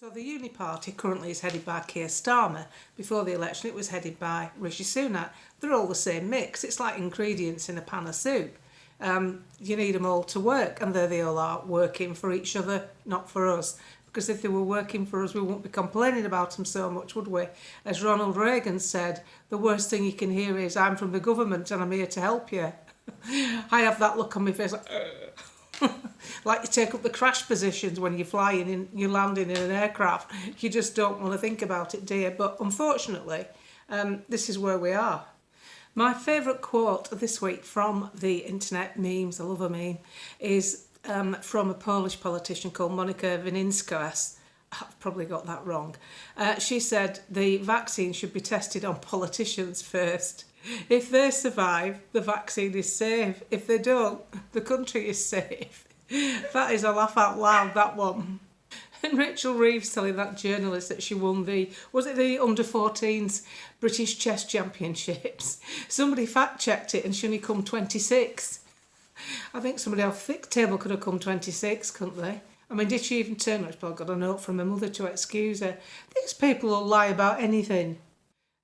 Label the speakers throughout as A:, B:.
A: So the Uni Party currently is headed by Keir Starmer. Before the election it was headed by Rishi Sunak. They're all the same mix. It's like ingredients in a pan of soup. You need them all to work, and there they all are, working for each other, not for us. Because if they were working for us, we wouldn't be complaining about them so much, would we? As Ronald Reagan said, the worst thing you can hear is, I'm from the government and I'm here to help you. I have that look on my face like, like you take up the crash positions when you're flying in, you're landing in an aircraft. You just don't want to think about it, do you? But unfortunately, this is where we are. My favourite quote this week from the internet memes, I love a meme, is from a Polish politician called Monika Wininska. I've probably got that wrong. She said the vaccine should be tested on politicians first. If they survive, the vaccine is safe. If they don't, the country is safe. That is a laugh out loud, that one. And Rachel Reeves telling that journalist that she won the under-14s British Chess Championships. Somebody fact-checked it and she only come 26. I think somebody off thick table could have come 26, couldn't they? I mean, did she even turn up? She's probably got a note from her mother to excuse her. These people will lie about anything.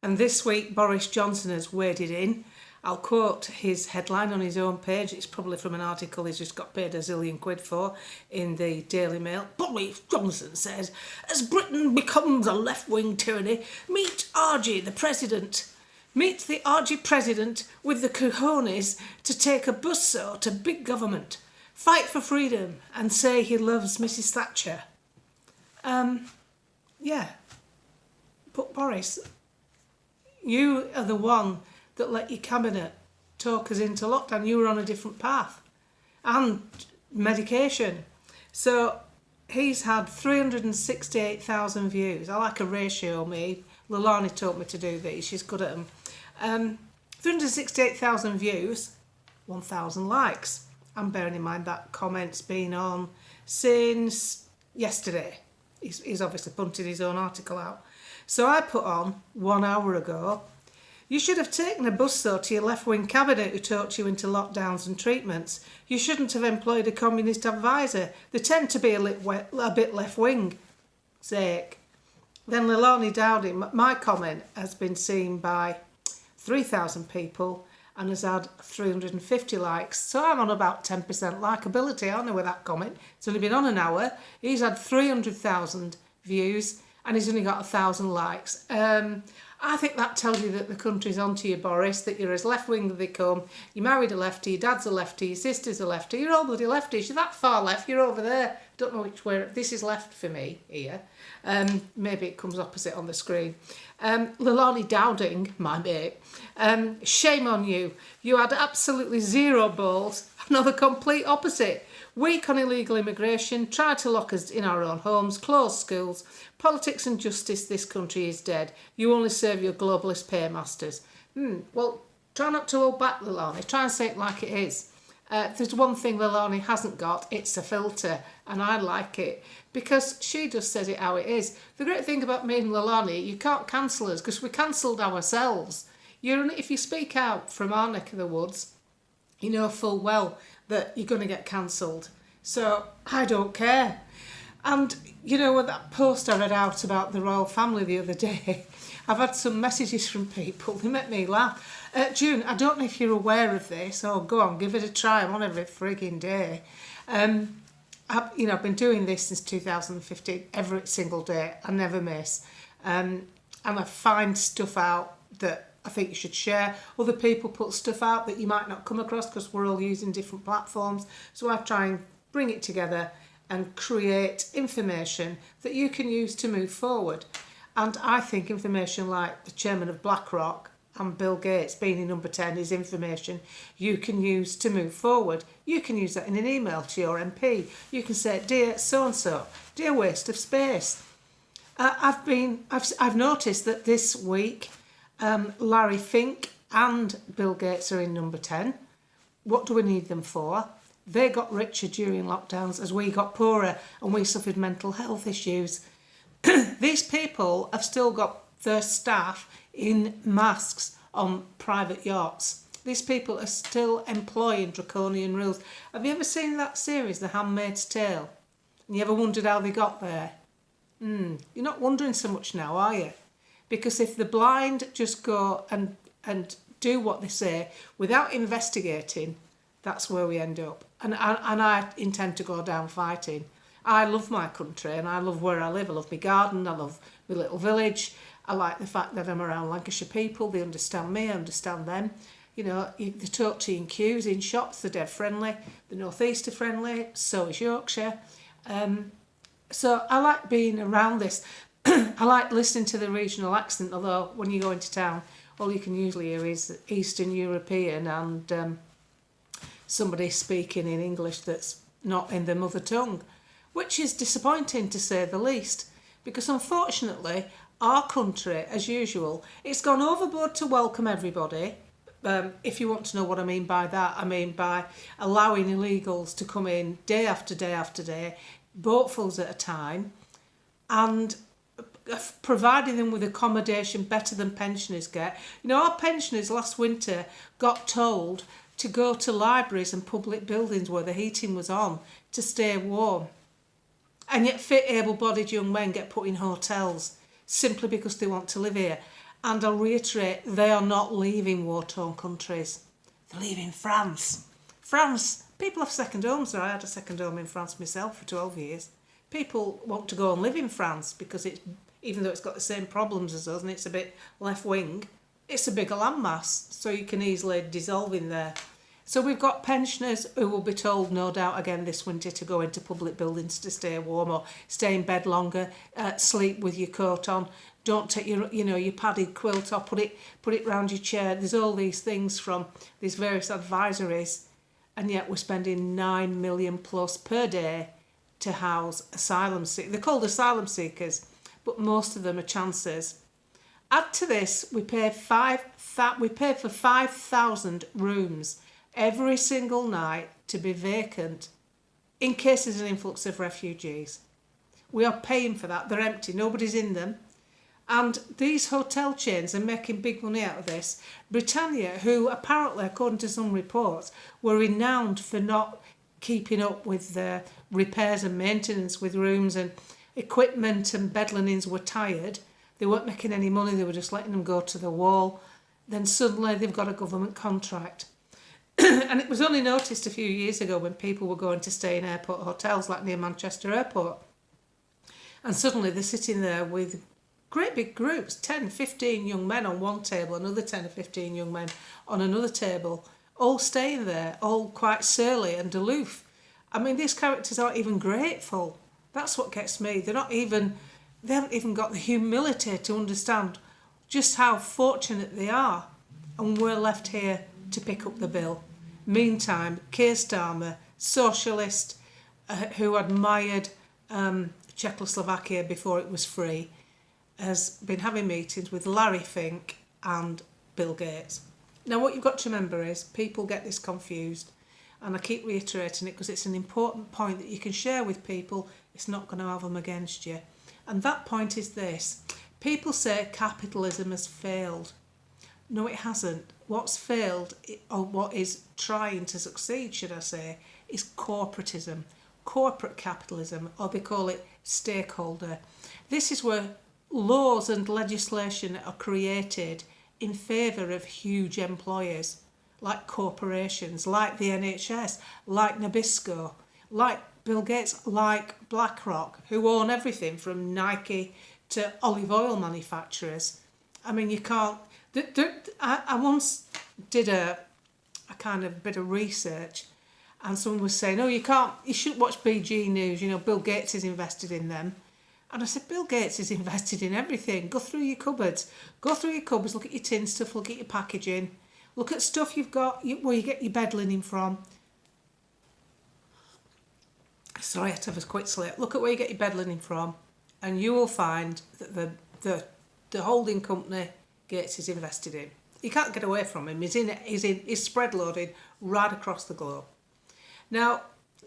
A: And this week, Boris Johnson has waded in. I'll quote his headline on his own page. It's probably from an article he's just got paid a zillion quid for in the Daily Mail. Boris Johnson says, as Britain becomes a left-wing tyranny, meet RG, the president. Meet the RG president with the cojones to take a busso to big government, fight for freedom and say he loves Mrs Thatcher. Yeah. But Boris, you are the one that let your cabinet talk us into lockdown. You were on a different path. And medication. So he's had 368,000 views. I like a ratio, me. Lilani taught me to do these. She's good at them. 368,000 views, 1,000 likes. I'm bearing in mind that comment's been on since yesterday. He's obviously punted his own article out. So I put on 1 hour ago, you should have taken a bus though to your left-wing cabinet who talked you into lockdowns and treatments. You shouldn't have employed a communist advisor. They tend to be a bit left-wing. Sake. Then Lilani Dowdy, my comment has been seen by 3,000 people and has had 350 likes. So I'm on about 10% likeability, aren't I, with that comment? It's only been on an hour. He's had 300,000 views and he's only got 1,000 likes. I think that tells you that the country's onto you, Boris, that you're as left-wing as they come. You married a lefty, your dad's a lefty, your sister's a lefty. You're all bloody lefties. You're that far left, you're over there. Don't know which way. This is left for me here. Maybe it comes opposite on the screen. Lilani Dowding, my mate. Shame on you. You had absolutely zero balls. No, the complete opposite. Weak on illegal immigration, tried to lock us in our own homes, close schools. Politics and justice, this country is dead. You only serve your globalist paymasters. Well, try not to hold back, Lilani. Try and say it like it is. There's one thing Lilani hasn't got, it's a filter, and I like it because she just says it how it is. The great thing about me and Lilani, you can't cancel us because we cancelled ourselves. If you speak out from our neck of the woods, you know full well that you're going to get cancelled. So I don't care. And you know, with that post I read out about the royal family the other day, I've had some messages from people. They make me laugh. June, I don't know if you're aware of this. Oh, go on, give it a try. I'm on every frigging day. I've been doing this since 2015, every single day. I never miss. And I find stuff out that I think you should share. Other people put stuff out that you might not come across because we're all using different platforms. So I try and bring it together and create information that you can use to move forward. And I think information like the chairman of BlackRock and Bill Gates being in number 10 is information you can use to move forward. You can use that in an email to your MP. You can say, dear so-and-so, dear waste of space. I've noticed that this week Larry Fink and Bill Gates are in number 10. What do we need them for? They got richer during lockdowns as we got poorer and we suffered mental health issues. These people have still got their staff in masks on private yachts. These people are still employing draconian rules. Have you ever seen that series, The Handmaid's Tale? And you ever wondered how they got there? You're not wondering so much now, are you? Because if the blind just go and do what they say without investigating, that's where we end up. And I intend to go down fighting. I love my country and I love where I live. I love my garden. I love my little village. I like the fact that I'm around Lancashire people. They understand me. I understand them. You know, they talk to you in queues, in shops. They're dead friendly. The North East are friendly. So is Yorkshire. So I like being around this. I like listening to the regional accent, although when you go into town, all you can usually hear is Eastern European and somebody speaking in English that's not in their mother tongue, which is disappointing to say the least, because unfortunately our country, as usual, it's gone overboard to welcome everybody. If you want to know what I mean by that, I mean by allowing illegals to come in day after day after day, boatfuls at a time, and providing them with accommodation better than pensioners get. You know, our pensioners last winter got told to go to libraries and public buildings where the heating was on to stay warm. And yet fit, able-bodied young men get put in hotels simply because they want to live here. And I'll reiterate, they are not leaving war-torn countries. They're leaving France. France, people have second homes. I had a second home in France myself for 12 years. People want to go and live in France because it's, even though it's got the same problems as us and it's a bit left-wing, it's a bigger landmass, so you can easily dissolve in there. So we've got pensioners who will be told, no doubt, again this winter to go into public buildings to stay warm or stay in bed longer, sleep with your coat on, don't take your padded quilt or put it round your chair. There's all these things from these various advisories, and yet we're spending 9 million plus per day to house asylum seekers. They're called asylum seekers, but most of them are chancers. Add to this, we pay for 5,000 rooms every single night to be vacant in case there's an influx of refugees. We are paying for that. They're empty. Nobody's in them. And these hotel chains are making big money out of this. Britannia, who apparently, according to some reports, were renowned for not keeping up with the repairs and maintenance with rooms, and equipment and bed linens were tired. They weren't making any money. They were just letting them go to the wall. Then suddenly they've got a government contract. And it was only noticed a few years ago when people were going to stay in airport hotels like near Manchester Airport. And suddenly they're sitting there with great big groups, 10, 15 young men on one table, another 10 or 15 young men on another table, all staying there, all quite surly and aloof. I mean, these characters aren't even grateful. That's what gets me. They haven't even got the humility to understand just how fortunate they are. And we're left here to pick up the bill. Meantime, Keir Starmer, socialist, who admired Czechoslovakia before it was free, has been having meetings with Larry Fink and Bill Gates. Now, what you've got to remember is people get this confused, and I keep reiterating it because it's an important point that you can share with people. It's not going to have them against you. And that point is this. People say capitalism has failed. No, it hasn't. What's failed, or what is trying to succeed, should I say, is corporatism, corporate capitalism, or they call it stakeholder. This is where laws and legislation are created in favour of huge employers, like corporations, like the NHS, like Nabisco, like Bill Gates, like BlackRock, who own everything from Nike to olive oil manufacturers. I mean, you can't... I once did a kind of bit of research, and someone was saying, you shouldn't watch BG News, Bill Gates is invested in them. And I said, Bill Gates is invested in everything. Go through your cupboards. Look at your tin stuff, look at your packaging. Look at stuff you've got, where you get your bed linen from. Sorry, I had to have a quick slip. Look at where you get your bed linen from, and you will find that the holding company Gates is invested in. You can't get away from him. He's spread loaded right across the globe. Now,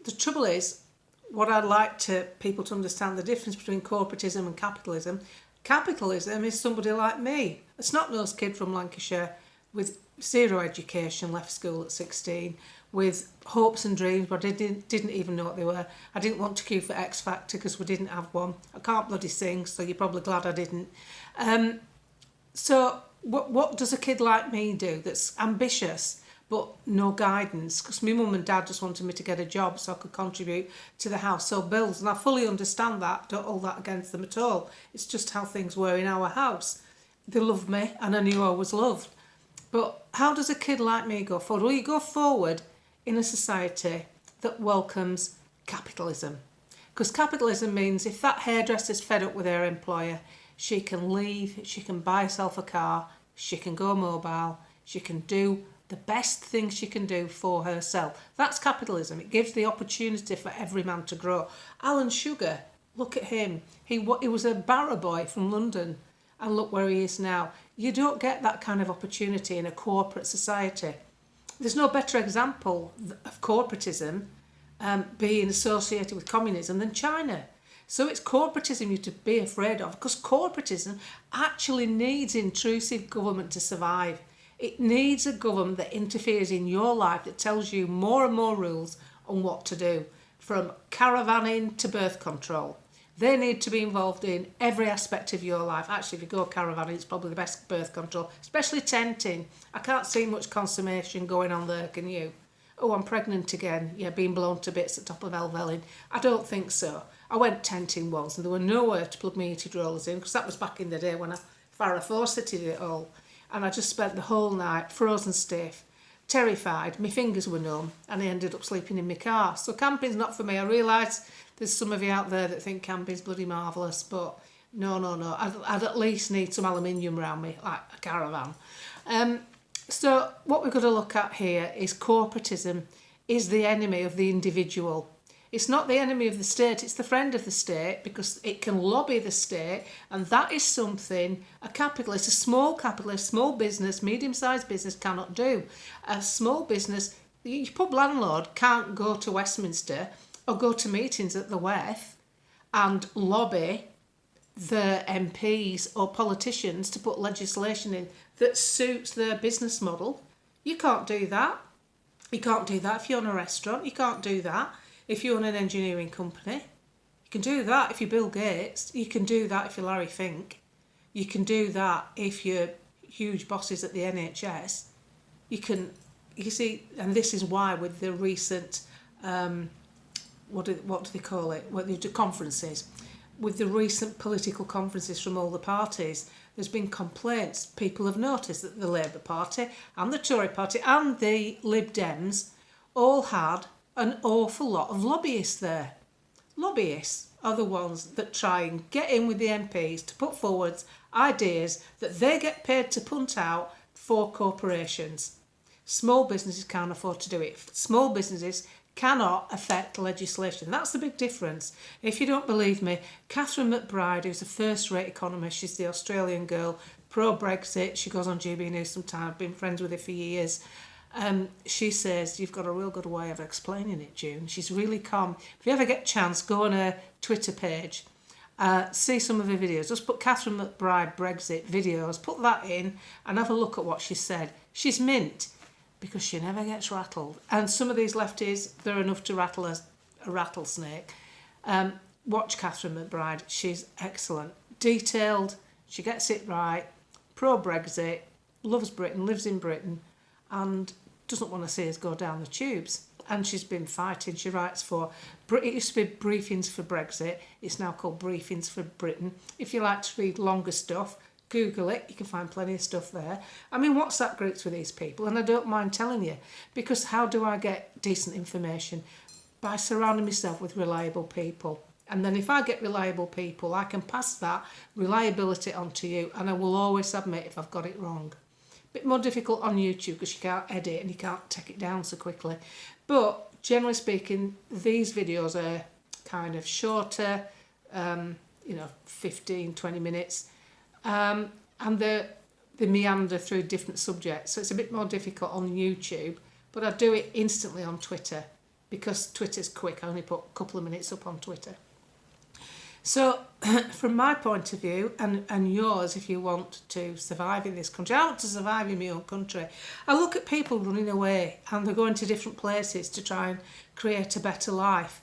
A: the trouble is, what I'd like people to understand the difference between corporatism and capitalism. Capitalism is somebody like me. It's not those kid from Lancashire with zero education, left school at 16, with hopes and dreams, but I didn't even know what they were. I didn't want to queue for X Factor because we didn't have one. I can't bloody sing, so you're probably glad I didn't. So what does a kid like me do that's ambitious but no guidance? Because my mum and dad just wanted me to get a job so I could contribute to the household bills, and I fully understand that. Don't hold that against them at all. It's just how things were in our house. They loved me and I knew I was loved. But how does a kid like me go forward? Well, you go forward in a society that welcomes capitalism. Because capitalism means if that hairdresser's fed up with her employer, she can leave, she can buy herself a car, she can go mobile, she can do the best thing she can do for herself. That's capitalism. It gives the opportunity for every man to grow. Alan Sugar, look at him. He was a barrow boy from London, and look where he is now. You don't get that kind of opportunity in a corporate society. There's no better example of corporatism being associated with communism than China. So it's corporatism you to be afraid of, because corporatism actually needs intrusive government to survive. It needs a government that interferes in your life, that tells you more and more rules on what to do, from caravanning to birth control. They need to be involved in every aspect of your life. Actually, if you go caravanning, it's probably the best birth control, especially tenting. I can't see much consummation going on there, can you? Oh, I'm pregnant again. Yeah, being blown to bits at top of Helvellyn. I don't think so. I went tenting once and there were nowhere to plug my heated rollers in, because that was back in the day when Farrah Fawcetted it all. And I just spent the whole night frozen stiff, terrified. My fingers were numb and I ended up sleeping in my car. So camping's not for me. I realise there's some of you out there that think camping's bloody marvellous, but no. I'd at least need some aluminium around me, like a caravan. So what we've got to look at here is corporatism is the enemy of the individual. It's not the enemy of the state, it's the friend of the state, because it can lobby the state, and that is something a capitalist, small business, medium-sized business cannot do. A small business, your pub landlord can't go to Westminster or go to meetings at the WEF and lobby the MPs or politicians to put legislation in that suits their business model. You can't do that. You can't do that if you own a restaurant. You can't do that if you own an engineering company. You can do that if you're Bill Gates. You can do that if you're Larry Fink. You can do that if you're huge bosses at the NHS. You see, and this is why with the recent, what do they call it? What they do, conferences. With the recent political conferences from all the parties, there's been complaints. People have noticed that the Labour Party and the Tory Party and the Lib Dems all had an awful lot of lobbyists there. Lobbyists are the ones that try and get in with the MPs to put forward ideas that they get paid to punt out for corporations. Small businesses can't afford to do it. Small businesses cannot affect legislation. That's the big difference. If you don't believe me, Catherine McBride, who's a first-rate economist, she's the Australian girl, pro-Brexit, she goes on GB News sometimes, I've been friends with her for years. She says, you've got a real good way of explaining it, June. She's really calm. If you ever get a chance, go on her Twitter page, see some of her videos. Just put Catherine McBride Brexit videos, put that in and have a look at what she said. She's mint because she never gets rattled. And some of these lefties, they're enough to rattle a rattlesnake. Watch Catherine McBride. She's excellent. Detailed. She gets it right. Pro-Brexit. Loves Britain. Lives in Britain. And doesn't want to see us go down the tubes. And she's been fighting. She writes for, it used to be Briefings for Brexit. It's now called Briefings for Britain. If you like to read longer stuff, Google it. You can find plenty of stuff there. I'm in WhatsApp groups with these people, and I don't mind telling you, because how do I get decent information? By surrounding myself with reliable people. And then if I get reliable people, I can pass that reliability on to you, and I will always admit if I've got it wrong. Bit more difficult on YouTube because you can't edit and you can't take it down so quickly. But generally speaking, these videos are kind of shorter, 15, 20 minutes. And they meander through different subjects. So it's a bit more difficult on YouTube. But I do it instantly on Twitter because Twitter's quick. I only put a couple of minutes up on Twitter. So, from my point of view, and yours, if you want to survive in this country, I want to survive in my own country. I look at people running away and they're going to different places to try and create a better life.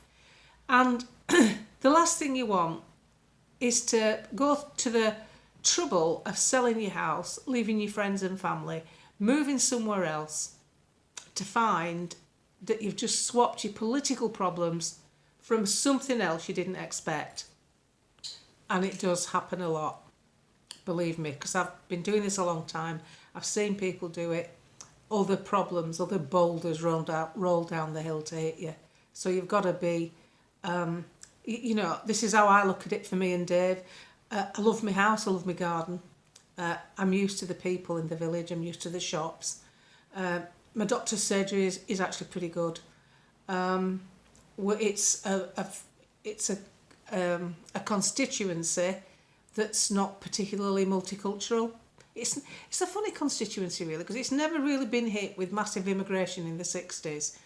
A: And the last thing you want is to go to the trouble of selling your house, leaving your friends and family, moving somewhere else to find that you've just swapped your political problems from something else you didn't expect. And it does happen a lot, believe me, because I've been doing this a long time. I've seen people do it. Other problems, other boulders roll down the hill to hit you. So you've got to be, this is how I look at it for me and Dave. I love my house, I love my garden. I'm used to the people in the village, I'm used to the shops. My doctor's surgery is actually pretty good. It's a constituency that's not particularly multicultural. It's a funny constituency really, because it's never really been hit with massive immigration in the 60s,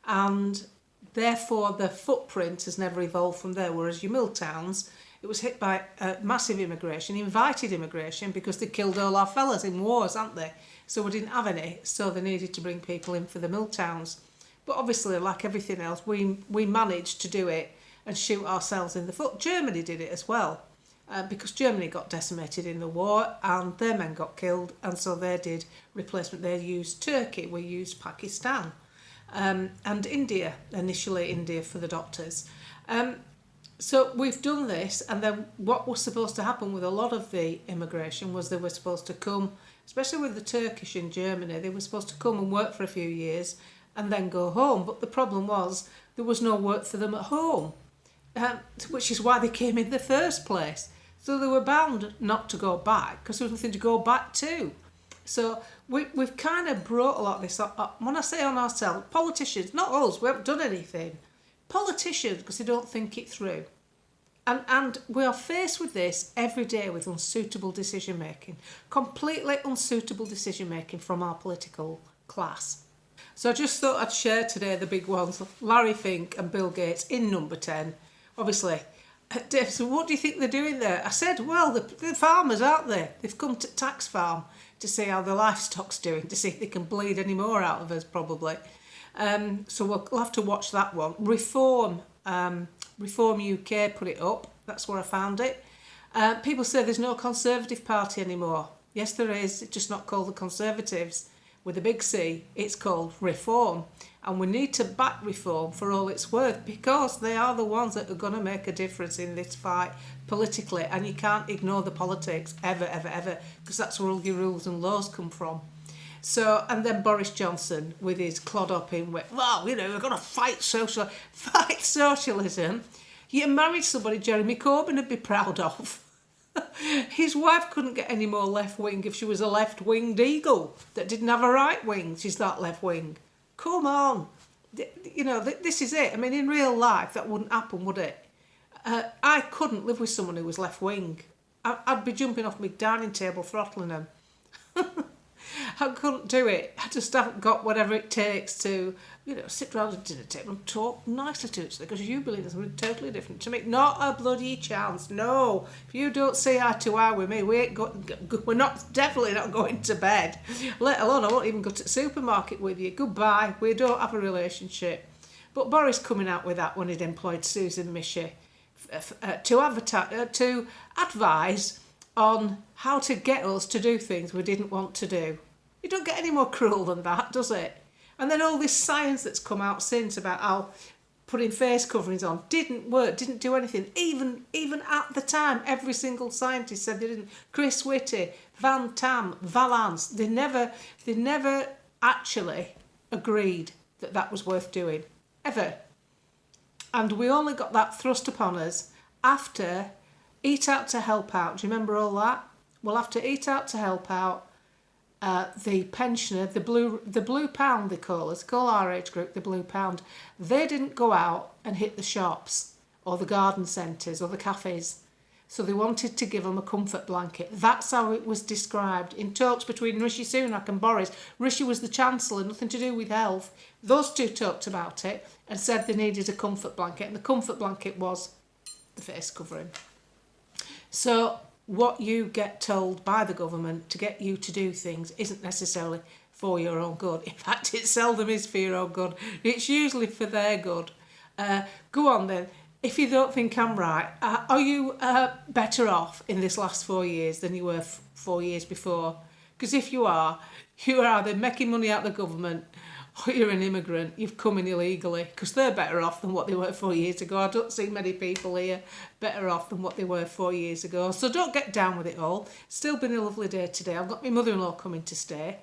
A: and therefore the footprint has never evolved from there, whereas your mill towns, it was hit by massive immigration, invited immigration, because they killed all our fellas in wars, hadn't they? So we didn't have any, so they needed to bring people in for the mill towns. But obviously, like everything else, we managed to do it and shoot ourselves in the foot. Germany did it as well, because Germany got decimated in the war and their men got killed, and so they did replacement. They used Turkey, we used Pakistan, and India, initially India for the doctors. So we've done this, and then what was supposed to happen with a lot of the immigration was they were supposed to come, especially with the Turkish in Germany, they were supposed to come and work for a few years and then go home. But the problem was there was no work for them at home, which is why they came in the first place. So they were bound not to go back because there was nothing to go back to. So we've kind of brought a lot of this, when I say on ourselves, politicians, not us, we haven't done anything. Politicians, because they don't think it through. And we are faced with this every day with unsuitable decision making, completely unsuitable decision making from our political class. So I just thought I'd share today the big ones, Larry Fink and Bill Gates in number 10. Obviously, Dave, so what do you think they're doing there? I said, well, they're farmers, aren't they? They've come to Tax Farm to see how the livestock's doing, to see if they can bleed any more out of us, probably. So we'll have to watch that one. Reform UK put it up. That's where I found it. People say there's no Conservative Party anymore. Yes, there is. It's just not called the Conservatives with a big C. It's called Reform. And we need to back Reform for all it's worth, because they are the ones that are going to make a difference in this fight politically. And you can't ignore the politics ever, ever, ever, because that's where all your rules and laws come from. So, and then Boris Johnson with his clod-hopping, well, we're going to fight socialism. You married somebody Jeremy Corbyn would be proud of. His wife couldn't get any more left-wing if she was a left-winged eagle that didn't have a right wing. She's that left-wing. Come on. This is it. I mean, in real life, that wouldn't happen, would it? I couldn't live with someone who was left-wing. I'd be jumping off my dining table, throttling them. I couldn't do it. I just haven't got whatever it takes to, sit around a dinner table and talk nicely to each other, because you believe in something totally different to me. Not a bloody chance. No. If you don't see eye to eye with me, we're definitely not going to bed. Let alone, I won't even go to the supermarket with you. Goodbye. We don't have a relationship. But Boris coming out with that when he'd employed Susan Michie to advise on how to get us to do things we didn't want to do. You don't get any more cruel than that, does it? And then all this science that's come out since about how putting face coverings on didn't work, didn't do anything. Even at the time, every single scientist said they didn't. Chris Whitty, Van Tam, Valance, they never actually agreed that that was worth doing, ever. And we only got that thrust upon us after Eat Out to Help Out. Do you remember all that? Well, after Eat Out to Help Out, the pensioner, the blue pound they call our age group the blue pound, they didn't go out and hit the shops or the garden centres or the cafes. So they wanted to give them a comfort blanket. That's how it was described in talks between Rishi Sunak and Boris. Rishi was the Chancellor, nothing to do with health. Those two talked about it and said they needed a comfort blanket, and the comfort blanket was the face covering. So what you get told by the government to get you to do things isn't necessarily for your own good. In fact, it seldom is for your own good. It's usually for their good. Go on then. If you don't think I'm right, are you better off in this last 4 years than you were 4 years before? Because if you are either making money out of the government or you're an immigrant, you've come in illegally, because they're better off than what they were 4 years ago. I don't see many people here better off than what they were 4 years ago. So don't get down with it all. Still been a lovely day today. I've got my mother-in-law coming to stay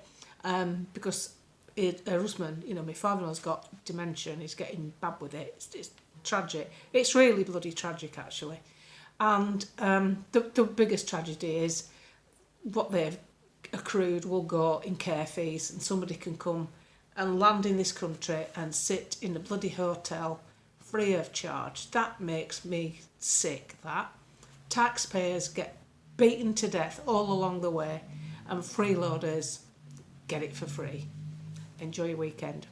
A: because her husband, my father-in-law's got dementia and he's getting bad with it. It's tragic. It's really bloody tragic, actually. And the biggest tragedy is what they've accrued will go in care fees, and somebody can come and land in this country and sit in a bloody hotel free of charge. That makes me sick, that. Taxpayers get beaten to death all along the way, and freeloaders get it for free. Enjoy your weekend.